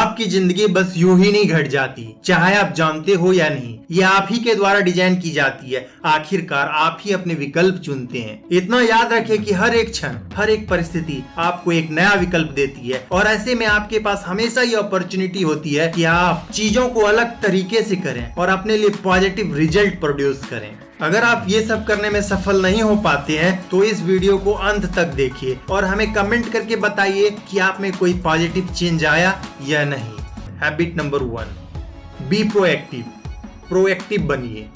आपकी जिंदगी बस यूं ही नहीं घट जाती, चाहे आप जानते हो या नहीं। ये आप ही के द्वारा डिजाइन की जाती है। आखिरकार आप ही अपने विकल्प चुनते हैं। इतना याद रखें कि हर एक क्षण, हर एक परिस्थिति आपको एक नया विकल्प देती है और ऐसे में आपके पास हमेशा ये अपॉर्चुनिटी होती है कि आप चीजों को अलग तरीके से करें और अपने लिए पॉजिटिव रिजल्ट प्रोड्यूस करें। अगर आप ये सब करने में सफल नहीं हो पाते हैं तो इस वीडियो को अंत तक देखिए और हमें कमेंट करके बताइए कि आप में कोई पॉजिटिव चेंज आया या नहीं। Habit number 1, be proactive. Proactive बनिए।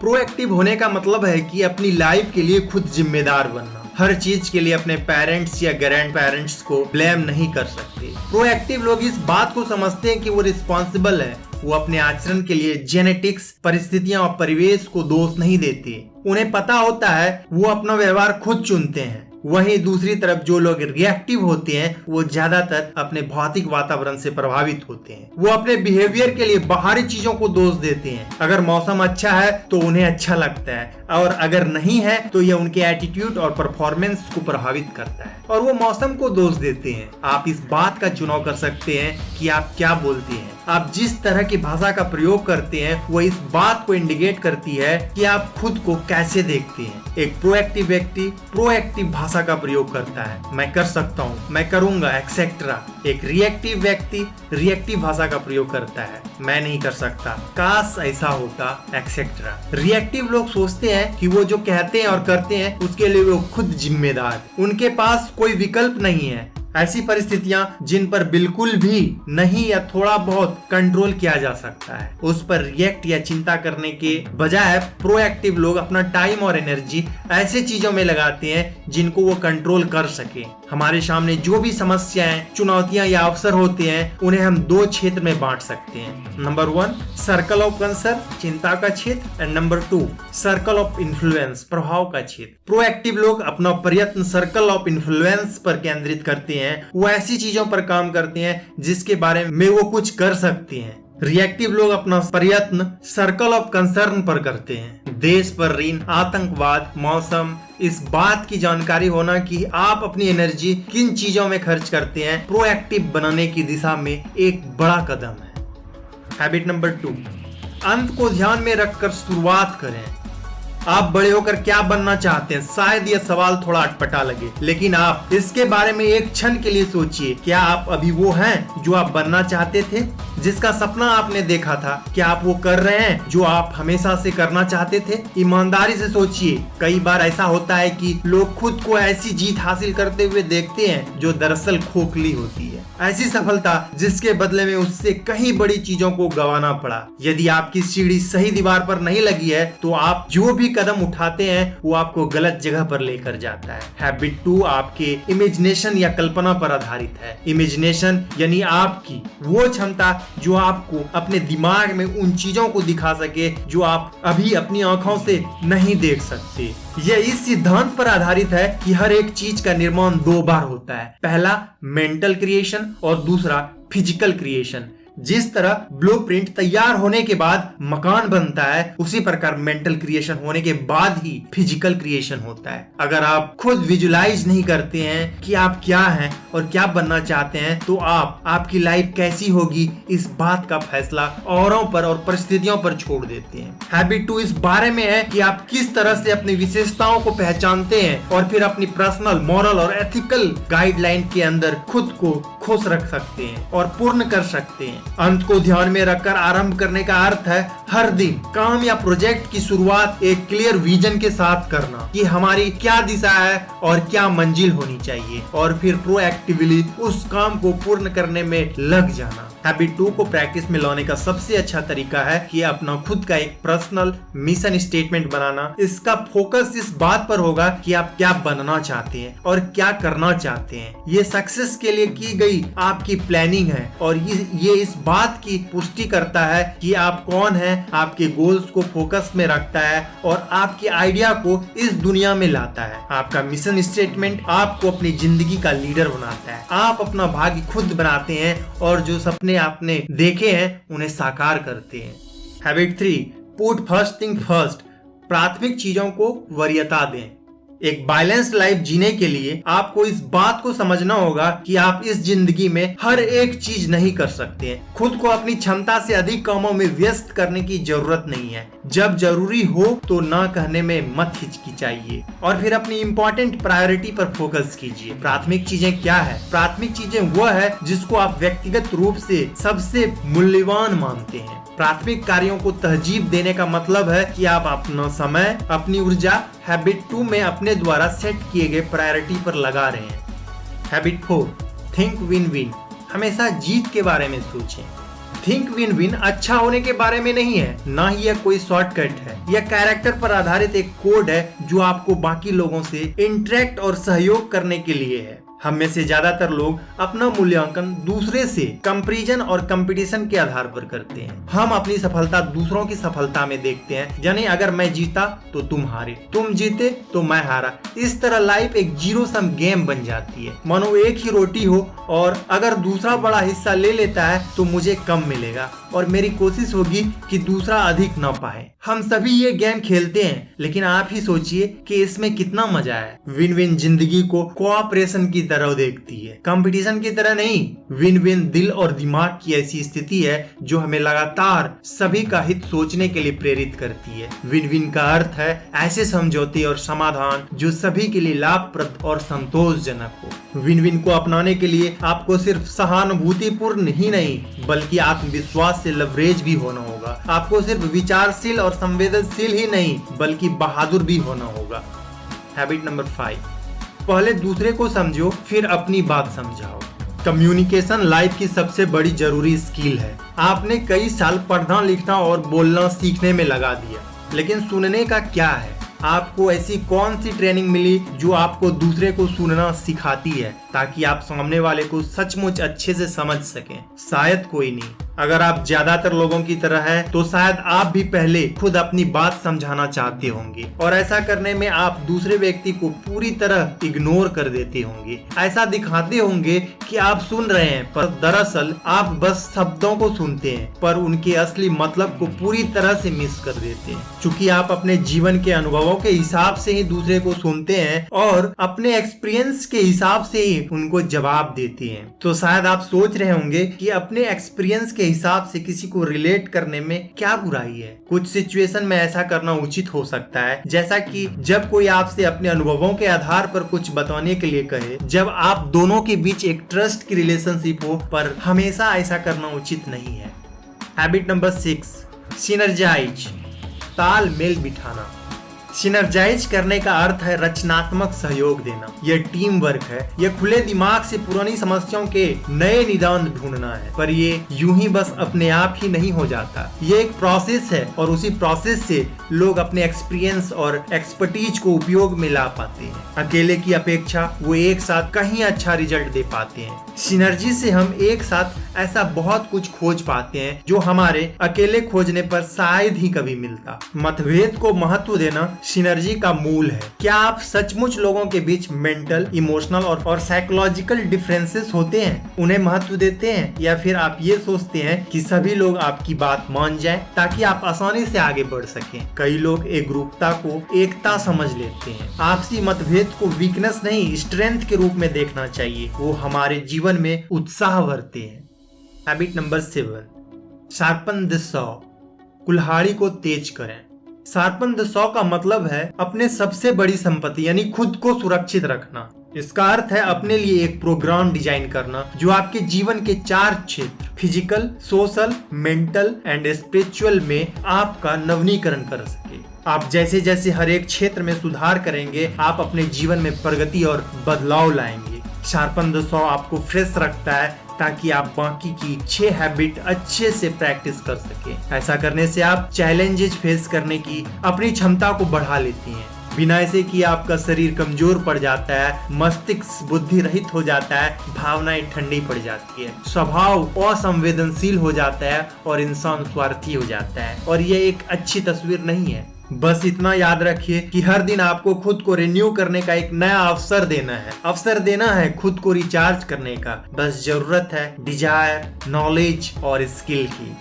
प्रोएक्टिव होने का मतलब है कि अपनी लाइफ के लिए खुद जिम्मेदार बनना। हर चीज के लिए अपने पेरेंट्स या ग्रैंड पेरेंट्स को ब्लेम नहीं कर सकते। प्रोएक्टिव लोग इस बात को समझते हैं कि वो रिस्पॉन्सिबल है। वो अपने आचरण के लिए जेनेटिक्स, परिस्थितियां और परिवेश को दोष नहीं देते। उन्हें पता होता है वो अपना व्यवहार खुद चुनते हैं। वहीं दूसरी तरफ जो लोग रिएक्टिव होते हैं वो ज्यादातर अपने भौतिक वातावरण से प्रभावित होते हैं। वो अपने बिहेवियर के लिए बाहरी चीजों को दोष देते हैं। अगर मौसम अच्छा है तो उन्हें अच्छा लगता है और अगर नहीं है तो यह उनके एटीट्यूड और परफॉर्मेंस को प्रभावित करता है और वो मौसम को दोष देते हैं। आप इस बात का चुनाव कर सकते हैं कि आप क्या बोलते हैं। आप जिस तरह की भाषा का प्रयोग करते हैं वो इस बात को इंडिकेट करती है कि आप खुद को कैसे देखते हैं। एक प्रोएक्टिव व्यक्ति प्रोएक्टिव भाषा का प्रयोग करता है, मैं कर सकता हूँ, मैं करूंगा, एक्सेट्रा। एक रिएक्टिव व्यक्ति रिएक्टिव भाषा का प्रयोग करता है, मैं नहीं कर सकता, काश ऐसा होता, एक्सेट्रा। रिएक्टिव लोग सोचते हैं कि वो जो कहते हैं और करते हैं उसके लिए वो खुद जिम्मेदार, उनके पास कोई विकल्प नहीं है। ऐसी परिस्थितियां जिन पर बिल्कुल भी नहीं या थोड़ा बहुत कंट्रोल किया जा सकता है, उस पर रिएक्ट या चिंता करने के बजाय प्रोएक्टिव लोग अपना टाइम और एनर्जी ऐसे चीजों में लगाते हैं जिनको वो कंट्रोल कर सके। हमारे सामने जो भी समस्याएं, चुनौतियां या अवसर होते हैं उन्हें हम 2 क्षेत्र में बांट सकते हैं। नंबर 1, सर्कल ऑफ कंसर्न, चिंता का क्षेत्र, and number 2, circle of influence, प्रभाव का क्षेत्र। प्रोएक्टिव लोग अपना प्रयत्न सर्कल ऑफ इन्फ्लुएंस पर केंद्रित करते हैं। वो ऐसी चीजों पर काम करते हैं जिसके बारे में वो कुछ कर सकते हैं। रिएक्टिव लोग अपना प्रयत्न सर्कल ऑफ कंसर्न पर करते हैं। देश पर ऋण, आतंकवाद, मौसम, इस बात की जानकारी होना कि आप अपनी एनर्जी किन चीजों में खर्च करते हैं प्रोएक्टिव बनाने की दिशा में एक बड़ा कदम है। हैबिट नंबर 2, अंत को ध्यान में रखकर शुरुआत करें। आप बड़े होकर क्या बनना चाहते हैं? शायद यह सवाल थोड़ा अटपटा लगे, लेकिन आप इसके बारे में एक क्षण के लिए सोचिए। क्या आप अभी वो हैं जो आप बनना चाहते थे? जिसका सपना आपने देखा था, क्या आप वो कर रहे हैं जो आप हमेशा से करना चाहते थे? ईमानदारी से सोचिए। कई बार ऐसा होता है कि लोग खुद को ऐसी जीत हासिल करते हुए देखते हैं जो दरअसल खोखली होती है। ऐसी सफलता जिसके बदले में उससे कहीं बड़ी चीजों को गंवाना पड़ा। यदि आपकी सीढ़ी सही दीवार पर नहीं लगी है तो आप जो भी कदम उठाते हैं वो आपको गलत जगह पर लेकर जाता है। हैबिट 2 आपके इमेजिनेशन या कल्पना पर आधारित है। इमेजिनेशन यानी आपकी वो क्षमता जो आपको अपने दिमाग में उन चीजों को दिखा सके जो आप अभी अपनी आंखों से नहीं देख सकते। यह इस सिद्धांत पर आधारित है कि हर एक चीज का निर्माण 2 बार होता है। पहला मेंटल क्रिएशन और दूसरा फिजिकल क्रिएशन। जिस तरह ब्लूप्रिंट तैयार होने के बाद मकान बनता है, उसी प्रकार मेंटल क्रिएशन होने के बाद ही फिजिकल क्रिएशन होता है। अगर आप खुद विजुलाइज नहीं करते हैं कि आप क्या हैं और क्या बनना चाहते हैं तो आपकी लाइफ कैसी होगी इस बात का फैसला औरों पर और परिस्थितियों पर छोड़ देते हैं। हैबिट 2 इस बारे में है कि आप किस तरह से अपनी विशेषताओं को पहचानते हैं और फिर अपनी पर्सनल, मॉरल और एथिकल गाइडलाइन के अंदर खुद को खुश रख सकते हैं और पूर्ण कर सकते हैं। अंत को ध्यान में रखकर आरंभ करने का अर्थ है हर दिन काम या प्रोजेक्ट की शुरुआत एक क्लियर विजन के साथ करना कि हमारी क्या दिशा है और क्या मंजिल होनी चाहिए और फिर प्रोएक्टिवली उस काम को पूर्ण करने में लग जाना। हैबिट 2 को प्रैक्टिस में लाने का सबसे अच्छा तरीका है कि अपना खुद का एक पर्सनल मिशन स्टेटमेंट बनाना। इसका फोकस इस बात पर होगा कि आप क्या बनना चाहते हैं और क्या करना चाहते हैं। ये सक्सेस के लिए की गई आपकी प्लानिंग है और ये इस बात की पुष्टि करता है कि आप कौन हैं, आपके गोल्स को फोकस में रखता है और आपके आइडिया को इस दुनिया में लाता है। आपका मिशन स्टेटमेंट आपको अपनी जिंदगी का लीडर बनाता है। आप अपना भाग्य खुद बनाते हैं और जो सपने आपने देखे हैं उन्हें साकार करते हैं। Habit 3, put first thing first, प्राथमिक चीजों को वरीयता दें। एक बैलेंस्ड लाइफ जीने के लिए आपको इस बात को समझना होगा कि आप इस जिंदगी में हर एक चीज नहीं कर सकते हैं। खुद को अपनी क्षमता से अधिक कामों में व्यस्त करने की जरूरत नहीं है। जब जरूरी हो तो ना कहने में मत हिचकिचाइए और फिर अपनी इम्पोर्टेंट प्रायोरिटी पर फोकस कीजिए। प्राथमिक चीजें क्या है? प्राथमिक चीजें वह है जिसको आप व्यक्तिगत रूप से सबसे मूल्यवान मानते हैं। प्राथमिक कार्यों को तरजीह देने का मतलब है कि आप अपना समय, अपनी ऊर्जा हैबिट 2 में अपने द्वारा सेट किए गए प्रायोरिटी पर लगा रहे हैं। Habit 4, think win win. हमेशा जीत के बारे में सोचें। थिंक विन विन अच्छा होने के बारे में नहीं है, ना ही यह कोई शॉर्टकट है। यह कैरेक्टर पर आधारित एक कोड है जो आपको बाकी लोगों से इंटरेक्ट और सहयोग करने के लिए है। हम में से ज्यादातर लोग अपना मूल्यांकन दूसरे से कंपैरिजन और कंपटीशन के आधार पर करते हैं। हम अपनी सफलता दूसरों की सफलता में देखते हैं, यानी अगर मैं जीता तो तुम हारे, तुम जीते तो मैं हारा। इस तरह लाइफ एक जीरो सम गेम बन जाती है। मानो एक ही रोटी हो और अगर दूसरा बड़ा हिस्सा ले लेता है तो मुझे कम मिलेगा और मेरी कोशिश होगी कि दूसरा अधिक न पाए। हम सभी ये गेम खेलते हैं, लेकिन आप ही सोचिए कि इसमें कितना मजा है। विन विन जिंदगी को कोऑपरेशन की तरह देखती है, कंपटीशन की तरह नहीं। विन विन दिल और दिमाग की ऐसी स्थिति है जो हमें लगातार सभी का हित सोचने के लिए प्रेरित करती है। विन विन का अर्थ है ऐसे समझौते और समाधान जो सभी के लिए लाभप्रद और संतोषजनक हो। विन विन को अपनाने के लिए आपको सिर्फ सहानुभूतिपूर्ण ही नहीं बल्कि आत्मविश्वास से लवरेज भी होना होगा। आपको सिर्फ विचारशील और संवेदनशील ही नहीं बल्कि बहादुर भी होना होगा। हैबिट नंबर 5, पहले दूसरे को समझो फिर अपनी बात समझाओ। कम्युनिकेशन लाइफ की सबसे बड़ी जरूरी स्किल है। आपने कई साल पढ़ना लिखना और बोलना सीखने में लगा दिया, लेकिन सुनने का क्या है? आपको ऐसी कौन सी ट्रेनिंग मिली जो आपको दूसरे को सुनना सिखाती है ताकि आप सामने वाले को सचमुच अच्छे से समझ सकें? शायद कोई नहीं। अगर आप ज्यादातर लोगों की तरह हैं, तो शायद आप भी पहले खुद अपनी बात समझाना चाहते होंगे और ऐसा करने में आप दूसरे व्यक्ति को पूरी तरह इग्नोर कर देते होंगे। ऐसा दिखाते होंगे कि आप सुन रहे हैं, पर दरअसल आप बस शब्दों को सुनते हैं पर उनके असली मतलब को पूरी तरह से मिस कर देते हैं। चूंकि आप अपने जीवन के अनुभवों के हिसाब से ही दूसरे को सुनते हैं और अपने एक्सपीरियंस के हिसाब से ही उनको जवाब देते हैं, तो शायद आप सोच रहे होंगे कि अपने एक्सपीरियंस के हिसाब से किसी को रिलेट करने में क्या बुराई है। कुछ सिचुएशन में ऐसा करना उचित हो सकता है, जैसा कि जब कोई आपसे अपने अनुभवों के आधार पर कुछ बताने के लिए कहे, जब आप दोनों के बीच एक ट्रस्ट की रिलेशनशिप हो, पर हमेशा ऐसा करना उचित नहीं है। हैबिट नंबर 6, सिनर्जाइज, तालमेल बिठाना। सिनर्जाइज करने का अर्थ है रचनात्मक सहयोग देना। यह टीम वर्क है। यह खुले दिमाग से पुरानी समस्याओं के नए निदान ढूंढना है, पर ये यूं ही बस अपने आप ही नहीं हो जाता। ये एक प्रोसेस है और उसी प्रोसेस से लोग अपने एक्सपीरियंस और एक्सपर्टीज को उपयोग में ला पाते हैं। अकेले की अपेक्षा वो एक साथ कहीं अच्छा रिजल्ट दे पाते हैं। सिनर्जी से हम एक साथ ऐसा बहुत कुछ खोज पाते हैं जो हमारे अकेले खोजने पर शायद ही कभी मिलता। मतभेद को महत्व देना सिनर्जी का मूल है। क्या आप सचमुच लोगों के बीच मेंटल, इमोशनल और साइकोलॉजिकल डिफरेंसेस होते हैं, उन्हें महत्व देते हैं, या फिर आप ये सोचते हैं कि सभी लोग आपकी बात मान जाएं ताकि आप आसानी से आगे बढ़ सकें? कई लोग एकरूपता को एकता समझ लेते हैं। आपसी मतभेद को वीकनेस नहीं, स्ट्रेंथ के रूप में देखना चाहिए। वो हमारे जीवन में उत्साह भरते हैं। Habit number 7, sharpen the saw, कुल्हाड़ी को तेज करें। शार्पन द सॉ का मतलब है अपने सबसे बड़ी संपत्ति यानी खुद को सुरक्षित रखना। इसका अर्थ है अपने लिए एक प्रोग्राम डिजाइन करना जो आपके जीवन के 4 क्षेत्र physical, social, mental and spiritual में आपका नवीनीकरण कर सके। आप जैसे जैसे हर एक क्षेत्र में सुधार करेंगे, आप अपने जीवन में प्रगति और बदलाव लाएंगे। शार्पन द सॉ आपको फ्रेश रखता है ताकि आप बाकी की 6 हैबिट अच्छे से प्रैक्टिस कर सकें। ऐसा करने से आप चैलेंजेस फेस करने की अपनी क्षमता को बढ़ा लेती हैं। बिना ऐसे कि आपका शरीर कमजोर पड़ जाता है, मस्तिष्क बुद्धि रहित हो जाता है, भावनाएं ठंडी पड़ जाती है, स्वभाव असंवेदनशील हो जाता है और इंसान स्वार्थी हो जाता है, और ये एक अच्छी तस्वीर नहीं है। बस इतना याद रखिए कि हर दिन आपको खुद को रिन्यू करने का एक नया अवसर देना है खुद को रिचार्ज करने का। बस जरूरत है डिजायर, नॉलेज और स्किल की।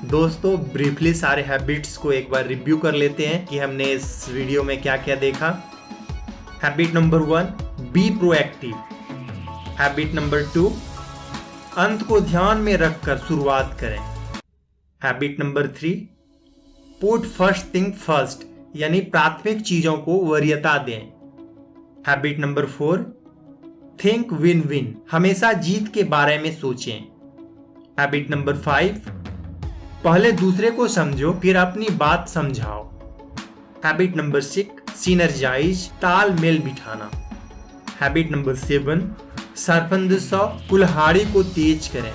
दोस्तों, ब्रीफली सारे हैबिट्स को एक बार रिव्यू कर लेते हैं कि हमने इस वीडियो में क्या क्या देखा। Habit number 1, be proactive. Habit number 2, अंत को ध्यान में रखकर शुरुआत करें। Habit number 3, put first thing first, यानी प्राथमिक चीजों को वरीयता दें। Habit number 4, think win win, हमेशा जीत के बारे में सोचें। हैबिट नंबर 5, पहले दूसरे को समझो फिर अपनी बात समझाओ। हैबिट नंबर 6, सिनर्जाइज, तालमेल बिठाना। हैबिट नंबर 7, सरपंद कुल्हाड़ी को तेज करें।